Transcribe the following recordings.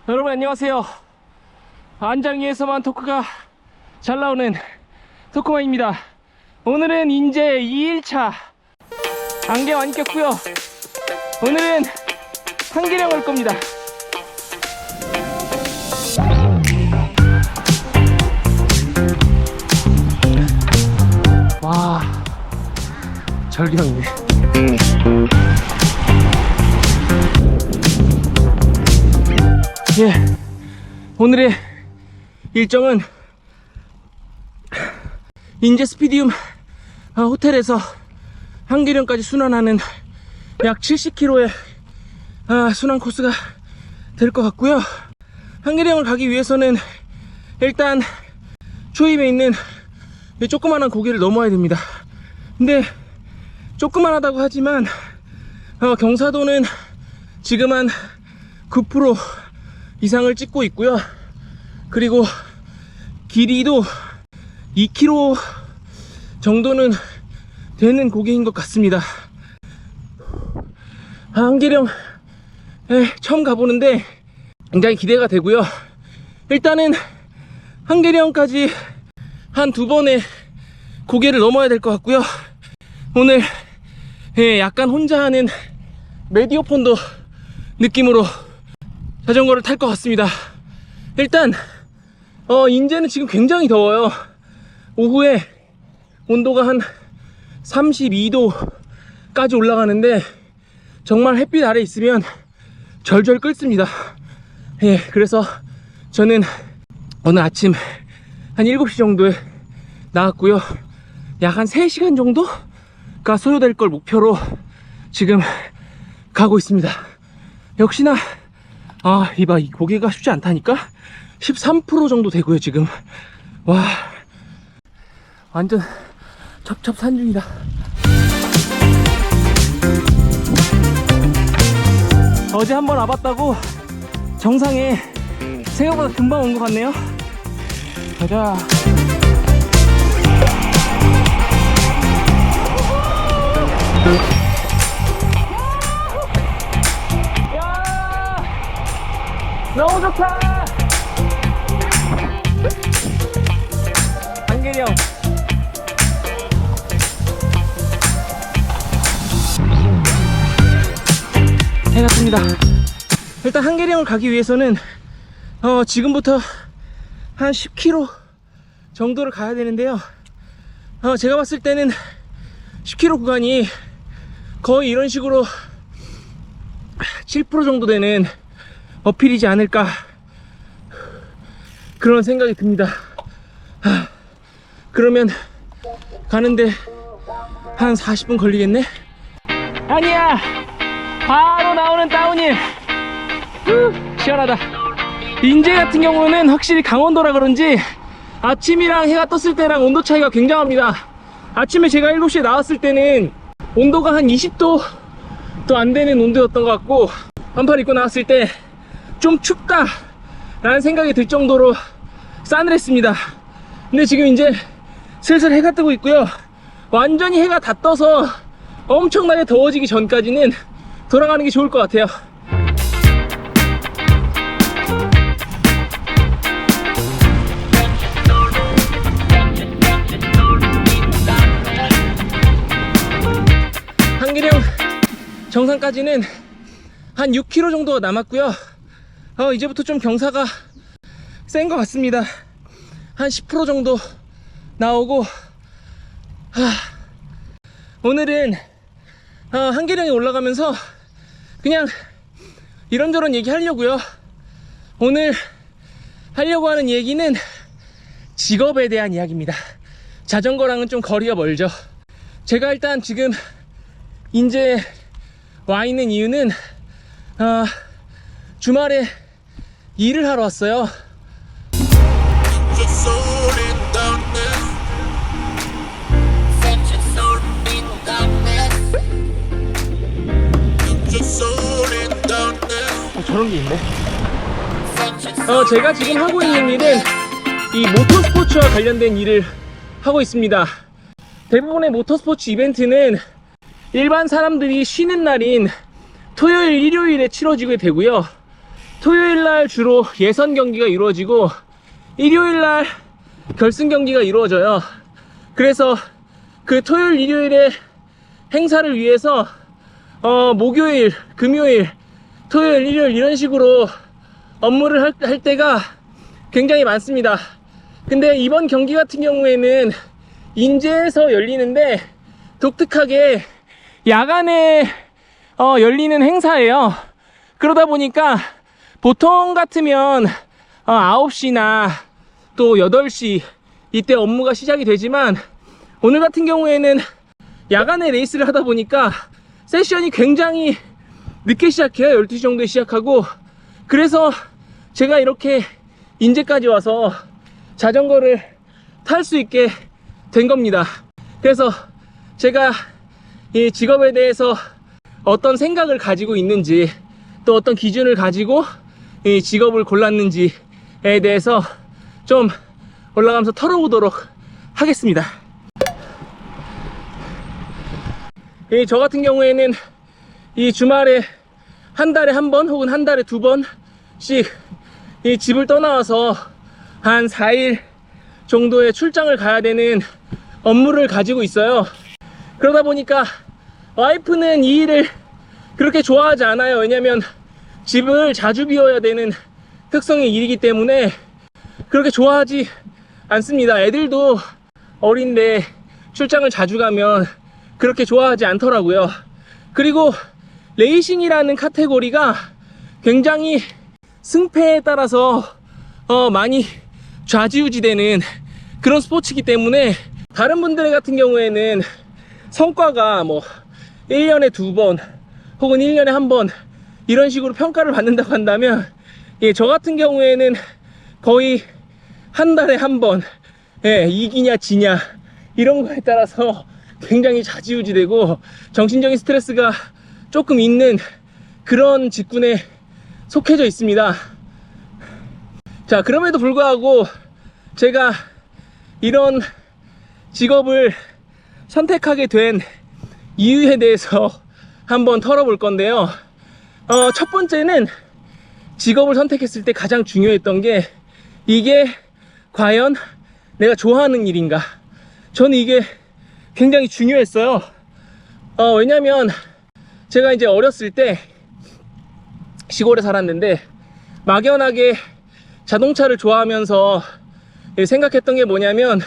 여러분 안녕하세요. 안장위에서만 토크가 잘 나오는 토크만입니다. 오늘은 인제 2일차 안경 안 꼈고요. 오늘은 한계령 할 겁니다. 와, 절경이네. 예, 오늘의 일정은 인제 스피디움 호텔에서 한계령까지 순환하는 약 70km의 순환 코스가 될 것 같고요. 한계령을 가기 위해서는 일단 초입에 있는 이 조그만한 고개를 넘어야 됩니다. 근데 조그만하다고 하지만 경사도는 지금 한 9% 이상을 찍고 있고요. 그리고 길이도 2km 정도는 되는 고개인 것 같습니다. 한계령 처음 가보는데 굉장히 기대가 되고요. 일단은 한계령까지 한 2번의 고개를 넘어야 될 것 같고요. 오늘 약간 혼자 하는 메디오폰도 느낌으로 자전거를 탈 것 같습니다. 일단 인제는 지금 굉장히 더워요. 오후에 온도가 한 32도까지 올라가는데 정말 햇빛 아래 있으면 절절 끓습니다. 그래서 저는 오늘 아침 한 7시 정도에 나왔고요. 약 한 3시간 정도가 소요될 걸 목표로 지금 가고 있습니다. 역시나 이봐, 이 고개가 쉽지 않다니까. 13% 정도 되고요 지금. 와, 완전 첩첩산중이다. 어제 한번 와봤다고 정상에 생각보다 금방 온 것 같네요. 가자. 너무 좋다. 한계령 해가 뜹니다. 일단 한계령을 가기 위해서는 지금부터 한 10km 정도를 가야 되는데요. 제가 봤을 때는 10km 구간이 거의 이런 식으로 7% 정도 되는 어필이지 않을까, 그런 생각이 듭니다. 그러면 가는데 한 40분 걸리겠네? 아니야! 바로 나오는 다운힐! 시원하다. 인제 같은 경우는 확실히 강원도라 그런지 아침이랑 해가 떴을 때랑 온도 차이가 굉장합니다. 아침에 제가 7시에 나왔을 때는 온도가 한 20도도 안 되는 온도였던 것 같고, 반팔 입고 나왔을 때 좀 춥다 라는 생각이 들 정도로 싸늘했습니다. 근데 지금 이제 슬슬 해가 뜨고 있고요. 완전히 해가 다 떠서 엄청나게 더워지기 전까지는 돌아가는 게 좋을 것 같아요. 한계령 정상까지는 한 6km 정도가 남았고요. 이제부터 좀 경사가 센 것 같습니다. 한 10% 정도 나오고, 오늘은 한계령에 올라가면서 그냥 이런저런 얘기 하려고요. 오늘 하려고 하는 얘기는 직업에 대한 이야기입니다. 자전거랑은 좀 거리가 멀죠. 제가 일단 지금 인제 와 있는 이유는 주말에 일을 하러 왔어요. 저런 게 있네. 제가 지금 하고 있는 일은 이 모터스포츠와 관련된 일을 하고 있습니다. 대부분의 모터스포츠 이벤트는 일반 사람들이 쉬는 날인 토요일, 일요일에 치러지게 되고요. 토요일 날 주로 예선 경기가 이루어지고 일요일 날 결승 경기가 이루어져요. 그래서 그 토요일 일요일에 행사를 위해서 목요일, 금요일, 토요일, 일요일 이런 식으로 업무를 할 때가 굉장히 많습니다. 근데 이번 경기 같은 경우에는 인제에서 열리는데 독특하게 야간에 열리는 행사예요. 그러다 보니까 보통 같으면 9시나 또 8시 이때 업무가 시작이 되지만 오늘 같은 경우에는 야간에 레이스를 하다 보니까 세션이 굉장히 늦게 시작해요. 12시 정도에 시작하고. 그래서 제가 이렇게 인제까지 와서 자전거를 탈 수 있게 된 겁니다. 그래서 제가 이 직업에 대해서 어떤 생각을 가지고 있는지, 또 어떤 기준을 가지고 이 직업을 골랐는지에 대해서 좀 올라가면서 털어보도록 하겠습니다. 저 같은 경우에는 이 주말에 한 달에 한 번 혹은 한 달에 두 번씩 이 집을 떠나와서 한 4일 정도의 출장을 가야 되는 업무를 가지고 있어요. 그러다 보니까 와이프는 이 일을 그렇게 좋아하지 않아요. 왜냐면 집을 자주 비워야 되는 특성의 일이기 때문에 그렇게 좋아하지 않습니다. 애들도 어린데 출장을 자주 가면 그렇게 좋아하지 않더라고요. 그리고 레이싱이라는 카테고리가 굉장히 승패에 따라서 많이 좌지우지되는 그런 스포츠이기 때문에 다른 분들 같은 경우에는 성과가 뭐 1년에 2번 혹은 1년에 1번 이런 식으로 평가를 받는다고 한다면 저 같은 경우에는 거의 한 달에 한 번 이기냐 지냐 이런 거에 따라서 굉장히 좌지우지되고 정신적인 스트레스가 조금 있는 그런 직군에 속해져 있습니다. 자, 그럼에도 불구하고 제가 이런 직업을 선택하게 된 이유에 대해서 한번 털어볼 건데요. 첫 번째는 직업을 선택했을 때 가장 중요했던 게 이게 과연 내가 좋아하는 일인가. 저는 이게 굉장히 중요했어요. 왜냐면 제가 이제 어렸을 때 시골에 살았는데 막연하게 자동차를 좋아하면서 생각했던 게 뭐냐면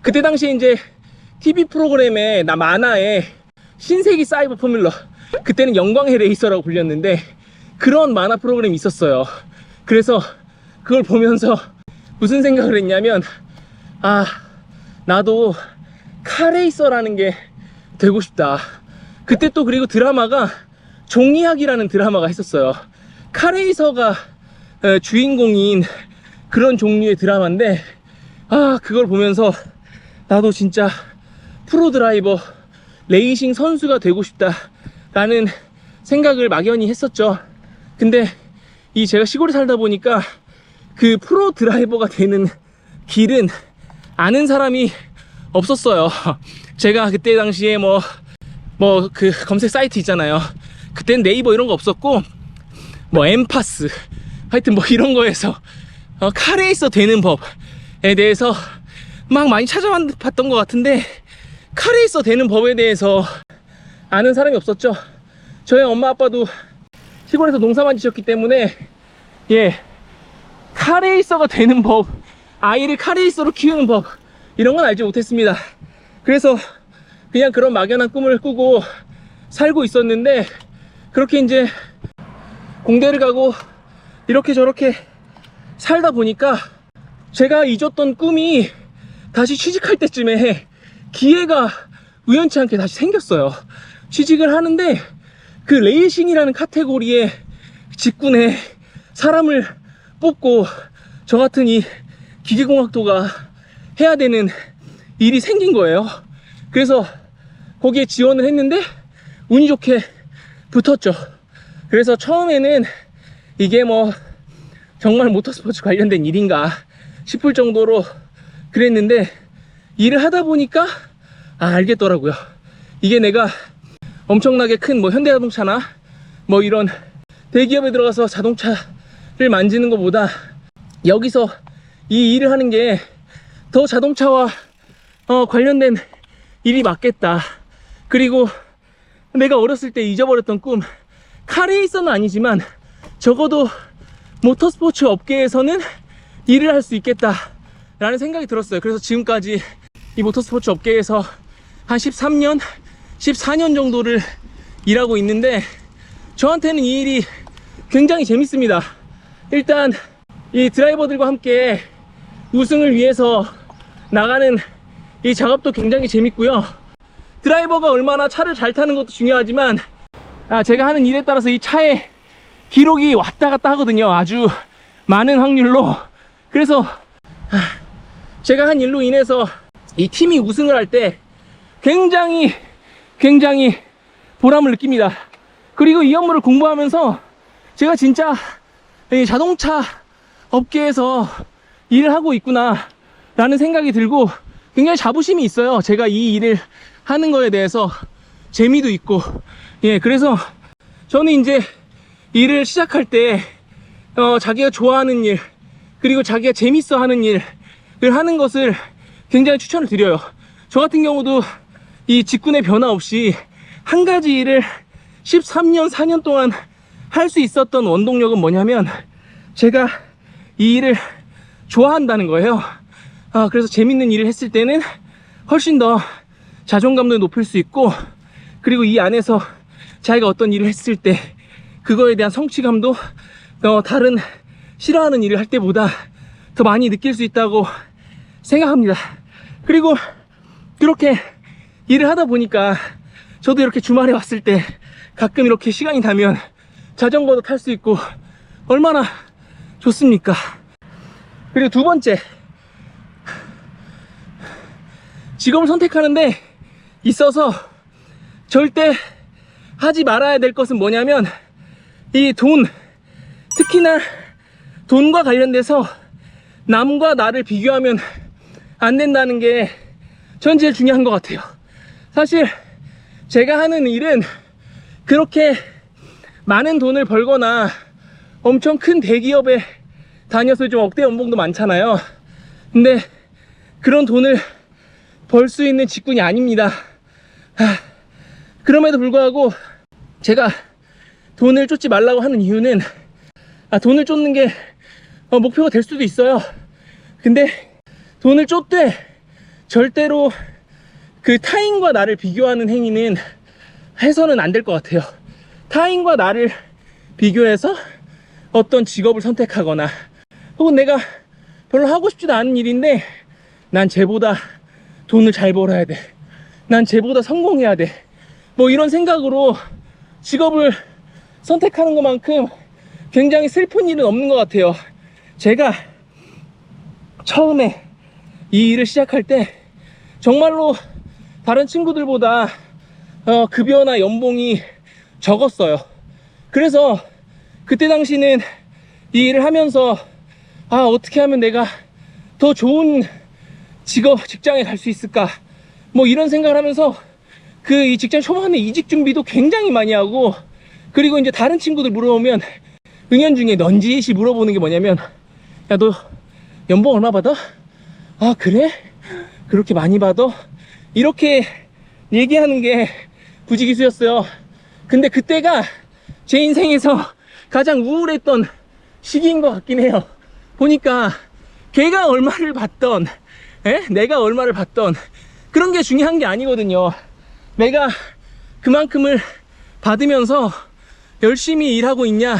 그때 당시에 이제 TV 프로그램에 만화에 신세기 사이버 포뮬러, 그때는 영광의 레이서라고 불렸는데 그런 만화 프로그램이 있었어요. 그래서 그걸 보면서 무슨 생각을 했냐면 나도 카레이서라는 게 되고 싶다. 그때 또 그리고 드라마가 종이학이라는 드라마가 있었어요. 카레이서가 주인공인 그런 종류의 드라마인데 그걸 보면서 나도 진짜 프로드라이버 레이싱 선수가 되고 싶다 라는 생각을 막연히 했었죠. 근데 제가 시골에 살다 보니까 그 프로드라이버가 되는 길은 아는 사람이 없었어요. 제가 그때 당시에 그 검색 사이트 있잖아요. 그땐 네이버 이런 거 없었고 엠파스 하여튼 이런 거에서 카레이서 되는 법에 대해서 막 많이 찾아봤던 것 같은데 카레이서 되는 법에 대해서 아는 사람이 없었죠. 저희 엄마 아빠도 시골에서 농사만 지셨기 때문에 카레이서가 되는 법, 아이를 카레이서로 키우는 법 이런 건 알지 못했습니다. 그래서 그냥 그런 막연한 꿈을 꾸고 살고 있었는데 그렇게 이제 공대를 가고 이렇게 저렇게 살다 보니까 제가 잊었던 꿈이 다시 취직할 때쯤에 기회가 우연치 않게 다시 생겼어요. 취직을 하는데 그 레이싱이라는 카테고리의 직군에 사람을 뽑고 저 같은 이 기계공학도가 해야 되는 일이 생긴 거예요. 그래서 거기에 지원을 했는데 운이 좋게 붙었죠. 그래서 처음에는 이게 정말 모터스포츠 관련된 일인가 싶을 정도로 그랬는데 일을 하다 보니까 알겠더라고요. 이게 내가 엄청나게 큰 현대자동차나 이런 대기업에 들어가서 자동차 만지는 것보다 여기서 이 일을 하는 게 더 자동차와 관련된 일이 맞겠다. 그리고 내가 어렸을 때 잊어버렸던 꿈, 카레이서는 아니지만 적어도 모터스포츠 업계에서는 일을 할 수 있겠다 라는 생각이 들었어요. 그래서 지금까지 이 모터스포츠 업계에서 한 13년, 14년 정도를 일하고 있는데, 저한테는 이 일이 굉장히 재밌습니다. 일단 이 드라이버들과 함께 우승을 위해서 나가는 이 작업도 굉장히 재밌고요. 드라이버가 얼마나 차를 잘 타는 것도 중요하지만, 제가 하는 일에 따라서 이 차의 기록이 왔다 갔다 하거든요. 아주 많은 확률로. 그래서 제가 한 일로 인해서 이 팀이 우승을 할 때 굉장히 보람을 느낍니다. 그리고 이 업무를 공부하면서 제가 진짜 이 자동차 업계에서 일을 하고 있구나 라는 생각이 들고 굉장히 자부심이 있어요. 제가 이 일을 하는 거에 대해서 재미도 있고. 그래서 저는 이제 일을 시작할 때 자기가 좋아하는 일, 그리고 자기가 재밌어 하는 일을 하는 것을 굉장히 추천을 드려요. 저 같은 경우도 이 직군의 변화 없이 한 가지 일을 13년, 4년 동안 할 수 있었던 원동력은 뭐냐면, 제가 이 일을 좋아한다는 거예요. 그래서 재밌는 일을 했을 때는 훨씬 더 자존감도 높일 수 있고, 그리고 이 안에서 자기가 어떤 일을 했을 때 그거에 대한 성취감도 다른 싫어하는 일을 할 때보다 더 많이 느낄 수 있다고 생각합니다. 그리고 그렇게 일을 하다 보니까 저도 이렇게 주말에 왔을 때 가끔 이렇게 시간이 나면 자전거도 탈 수 있고 얼마나 좋습니까? 그리고 두 번째, 직업을 선택하는데 있어서 절대 하지 말아야 될 것은 뭐냐면, 이 돈, 특히나 돈과 관련돼서 남과 나를 비교하면 안 된다는 게 전 제일 중요한 것 같아요. 사실 제가 하는 일은 그렇게 많은 돈을 벌거나 엄청 큰 대기업에 다녀서 좀 억대 연봉도 많잖아요. 근데 그런 돈을 벌 수 있는 직군이 아닙니다. 그럼에도 불구하고 제가 돈을 쫓지 말라고 하는 이유는, 돈을 쫓는 게 목표가 될 수도 있어요. 근데 돈을 쫓되 절대로 그 타인과 나를 비교하는 행위는 해서는 안 될 것 같아요. 타인과 나를 비교해서 어떤 직업을 선택하거나, 혹은 내가 별로 하고 싶지도 않은 일인데 난 쟤보다 돈을 잘 벌어야 돼, 난 쟤보다 성공해야 돼, 뭐 이런 생각으로 직업을 선택하는 것만큼 굉장히 슬픈 일은 없는 것 같아요. 제가 처음에 이 일을 시작할 때 정말로 다른 친구들보다 급여나 연봉이 적었어요. 그래서 그때 당시는 이 일을 하면서 어떻게 하면 내가 더 좋은 직장에 갈 수 있을까, 뭐 이런 생각을 하면서 이 직장 초반에 이직 준비도 굉장히 많이 하고, 그리고 이제 다른 친구들 물어보면 은연중에 넌지시 물어보는 게 뭐냐면, 야, 너 연봉 얼마 받아? 그래? 그렇게 많이 받아? 이렇게 얘기하는 게 부지기수였어요. 근데 그때가 제 인생에서 가장 우울했던 시기인 것 같긴 해요. 보니까 걔가 얼마를 받던, 내가 얼마를 받던 그런 게 중요한 게 아니거든요. 내가 그만큼을 받으면서 열심히 일하고 있냐,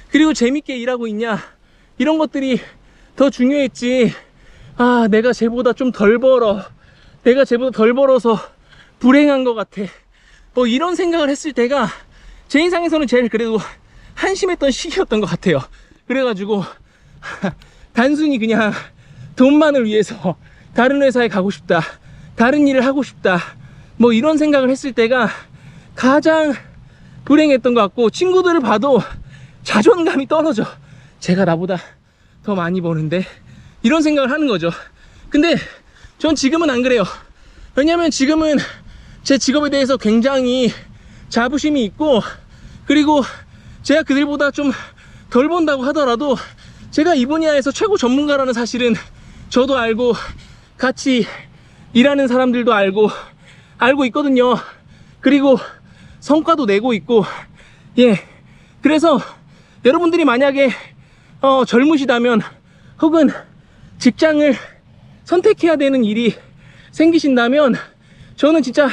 그리고 재밌게 일하고 있냐, 이런 것들이 더 중요했지. 내가 쟤보다 좀 덜 벌어, 내가 쟤보다 덜 벌어서 불행한 것 같아, 뭐 이런 생각을 했을 때가 제 인상에서는 제일 그래도 한심했던 시기였던 것 같아요. 그래가지고 단순히 그냥 돈만을 위해서 다른 회사에 가고 싶다, 다른 일을 하고 싶다, 뭐 이런 생각을 했을 때가 가장 불행했던 것 같고, 친구들을 봐도 자존감이 떨어져. 제가 나보다 더 많이 버는데, 이런 생각을 하는 거죠. 근데 전 지금은 안 그래요. 왜냐면 지금은 제 직업에 대해서 굉장히 자부심이 있고, 그리고 제가 그들보다 좀 덜 번다고 하더라도 제가 이 분야에서 최고 전문가라는 사실은 저도 알고 같이 일하는 사람들도 알고 있거든요. 그리고 성과도 내고 있고, 예. 그래서 여러분들이 만약에 젊으시다면 혹은 직장을 선택해야 되는 일이 생기신다면 저는 진짜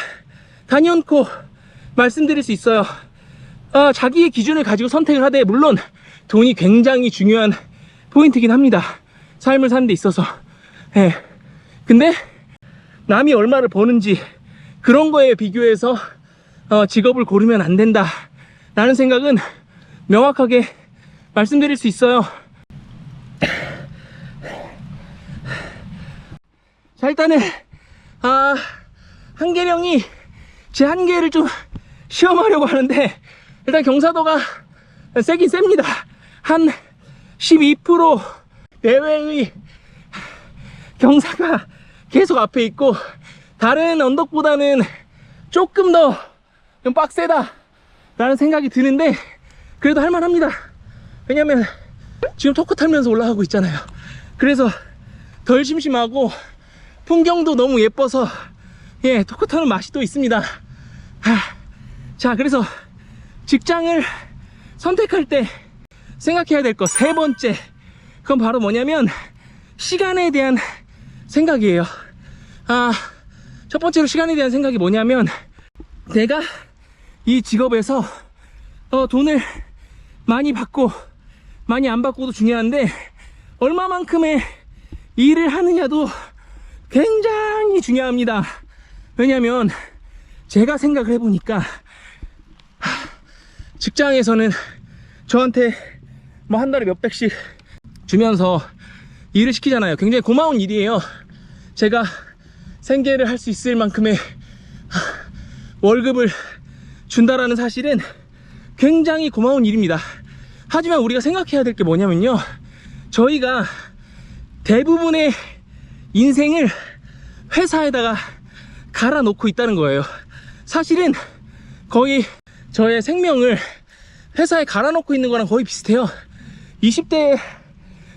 단연코 말씀드릴 수 있어요. 자기의 기준을 가지고 선택을 하되, 물론 돈이 굉장히 중요한 포인트긴 합니다. 삶을 사는 데 있어서. 예. 근데 남이 얼마를 버는지 그런 거에 비교해서 직업을 고르면 안 된다 라는 생각은 명확하게 말씀드릴 수 있어요. 자, 일단은 한계령이 제 한계를 좀 시험하려고 하는데, 일단 경사도가 세긴 셉니다. 한 12% 내외의 경사가 계속 앞에 있고, 다른 언덕보다는 조금 더 좀 빡세다 라는 생각이 드는데, 그래도 할만합니다. 왜냐면 지금 토크 타면서 올라가고 있잖아요. 그래서 덜 심심하고 풍경도 너무 예뻐서, 예, 토크 타는 맛이 또 있습니다. 자, 그래서 직장을 선택할 때 생각해야 될 것 세 번째, 그건 바로 뭐냐면 시간에 대한 생각이에요. 첫 번째로 시간에 대한 생각이 뭐냐면, 내가 이 직업에서 돈을 많이 받고 많이 안 받고도 중요한데, 얼마만큼의 일을 하느냐도 굉장히 중요합니다. 왜냐면 제가 생각을 해보니까 직장에서는 저한테 뭐 한 달에 몇백씩 주면서 일을 시키잖아요. 굉장히 고마운 일이에요. 제가 생계를 할 수 있을 만큼의 월급을 준다라는 사실은 굉장히 고마운 일입니다. 하지만 우리가 생각해야 될 게 뭐냐면요, 저희가 대부분의 인생을 회사에다가 갈아 놓고 있다는 거예요. 사실은 거의 저의 생명을 회사에 갈아 놓고 있는 거랑 거의 비슷해요. 20대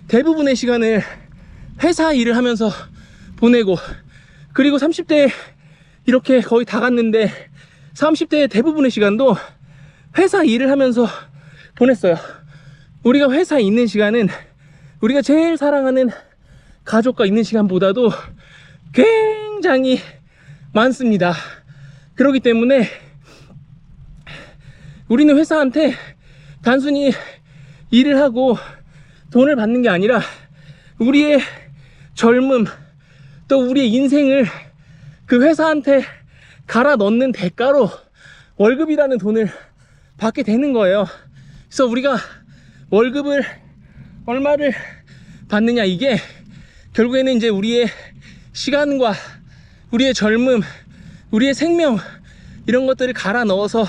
대부분의 시간을 회사 일을 하면서 보내고, 그리고 30대 이렇게 거의 다 갔는데 30대 대부분의 시간도 회사 일을 하면서 보냈어요. 우리가 회사에 있는 시간은 우리가 제일 사랑하는 가족과 있는 시간보다도 굉장히 많습니다. 그렇기 때문에 우리는 회사한테 단순히 일을 하고 돈을 받는 게 아니라 우리의 젊음, 또 우리의 인생을 그 회사한테 갈아 넣는 대가로 월급이라는 돈을 받게 되는 거예요. 그래서 우리가 월급을 얼마를 받느냐, 이게 결국에는 이제 우리의 시간과 우리의 젊음, 우리의 생명, 이런 것들을 갈아 넣어서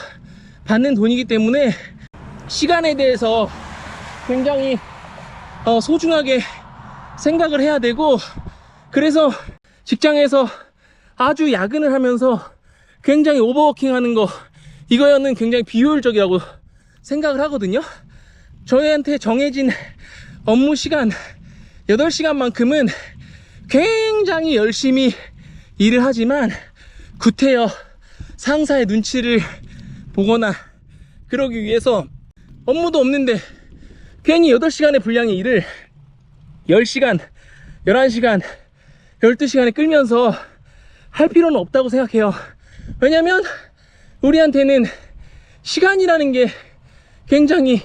받는 돈이기 때문에 시간에 대해서 굉장히 소중하게 생각을 해야 되고, 그래서 직장에서 아주 야근을 하면서 굉장히 오버워킹 하는 거, 이거는 굉장히 비효율적이라고 생각을 하거든요. 저희한테 정해진 업무 시간 8시간만큼은 굉장히 열심히 일을 하지만 구태여 상사의 눈치를 보거나 그러기 위해서 업무도 없는데 괜히 8시간의 분량의 일을 10시간, 11시간, 12시간에 끌면서 할 필요는 없다고 생각해요. 왜냐면 우리한테는 시간이라는 게 굉장히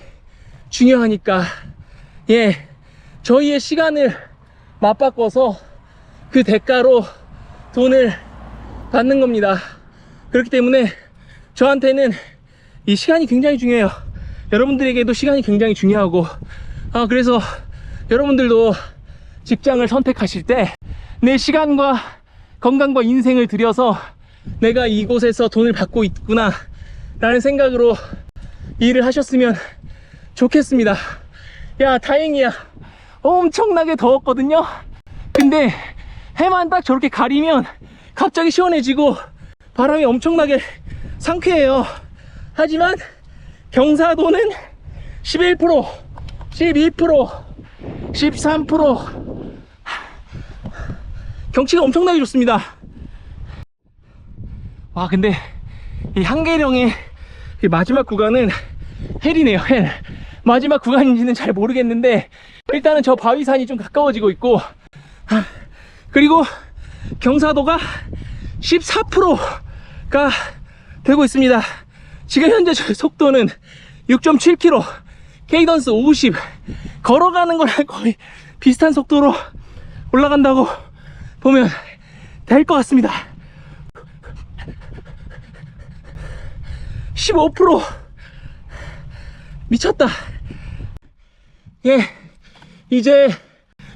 중요하니까. 예, 저희의 시간을 맞바꿔서 그 대가로 돈을 받는 겁니다. 그렇기 때문에 저한테는 이 시간이 굉장히 중요해요. 여러분들에게도 시간이 굉장히 중요하고, 그래서 여러분들도 직장을 선택하실 때 내 시간과 건강과 인생을 들여서 내가 이곳에서 돈을 받고 있구나 라는 생각으로 일을 하셨으면 좋겠습니다. 야, 다행이야. 엄청나게 더웠거든요. 근데 해만 딱 저렇게 가리면 갑자기 시원해지고 바람이 엄청나게 상쾌해요. 하지만 경사도는 11%, 12%, 13%. 경치가 엄청나게 좋습니다. 와, 근데 이 한계령의 이 마지막 구간은 헬이네요, 헬. 마지막 구간인지는 잘 모르겠는데 일단은 저 바위산이 좀 가까워지고 있고, 그리고 경사도가 14%가 되고 있습니다. 지금 현재 저 속도는 6.7km, 케이던스 50. 걸어가는 거랑 거의 비슷한 속도로 올라간다고 보면 될 것 같습니다. 15%. 미쳤다. 예, 이제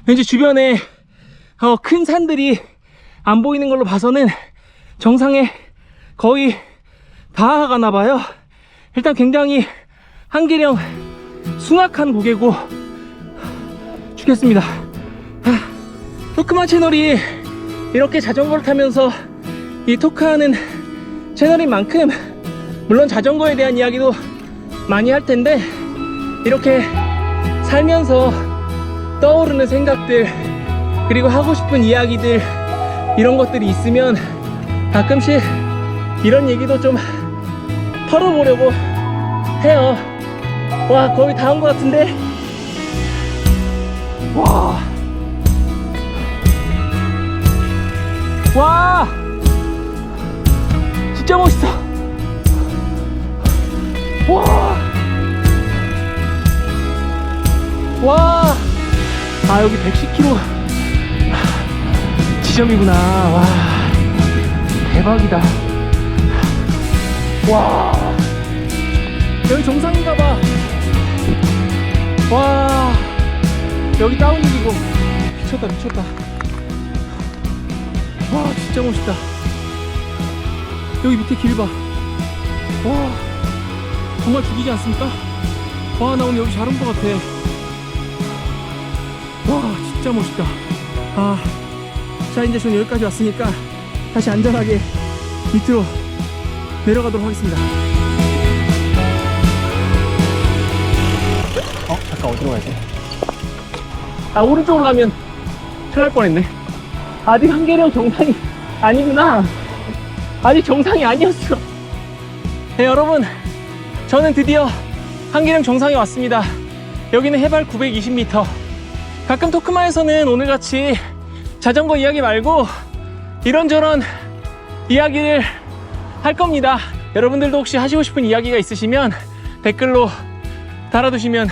왠지 주변에 큰 산들이 안 보이는 걸로 봐서는 정상에 거의 다 가나 봐요. 일단 굉장히 한계령 숭악한 고개고 죽겠습니다. 토크만 채널이 이렇게 자전거를 타면서 이 토크하는 채널인 만큼 물론 자전거에 대한 이야기도 많이 할 텐데, 이렇게 살면서 떠오르는 생각들, 그리고 하고 싶은 이야기들, 이런 것들이 있으면 가끔씩 이런 얘기도 좀 털어보려고 해요. 와, 거의 다 온 것 같은데. 와, 진짜 멋있어. 와, 아, 여기 110km 지점이구나. 와, 대박이다. 와, 여기 정상인가봐. 와, 여기 다운힐이고. 미쳤다, 미쳤다. 와, 진짜 멋있다. 여기 밑에 길 봐. 와, 정말 죽이지 않습니까? 와, 나 오늘 여기 잘 온 것 같아. 와, 진짜 멋있다. 자, 이제 저는 여기까지 왔으니까 다시 안전하게 밑으로 내려가도록 하겠습니다. 잠깐, 어디로 가야 돼? 오른쪽으로 가면 큰일 날 뻔했네. 아직 한계령 정상이 아니구나. 아직 정상이 아니었어. 네, 여러분, 저는 드디어 한계령 정상에 왔습니다. 여기는 해발 920m. 가끔 토크마에서는 오늘같이 자전거 이야기 말고 이런저런 이야기를 할 겁니다. 여러분들도 혹시 하시고 싶은 이야기가 있으시면 댓글로 달아두시면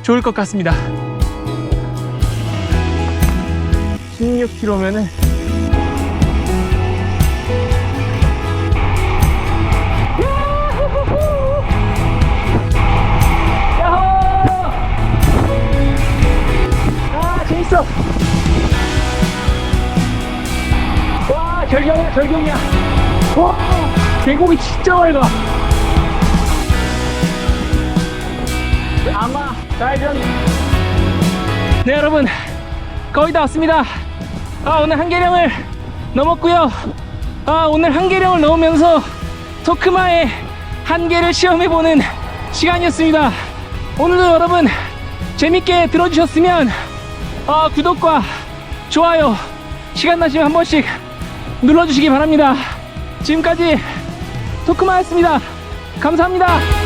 좋을 것 같습니다. 16km면은 재밌어. 와, 절경이야, 절경이야. 와, 계곡이 진짜 맑아. 아마 날전. 네, 여러분, 거의 다 왔습니다. 오늘 한계령을 넘었고요. 오늘 한계령을 넘으면서 토크마의 한계를 시험해보는 시간이었습니다. 오늘도 여러분 재밌게 들어주셨으면 구독과 좋아요 시간 나시면 한 번씩 눌러주시기 바랍니다. 지금까지 토크마였습니다. 감사합니다.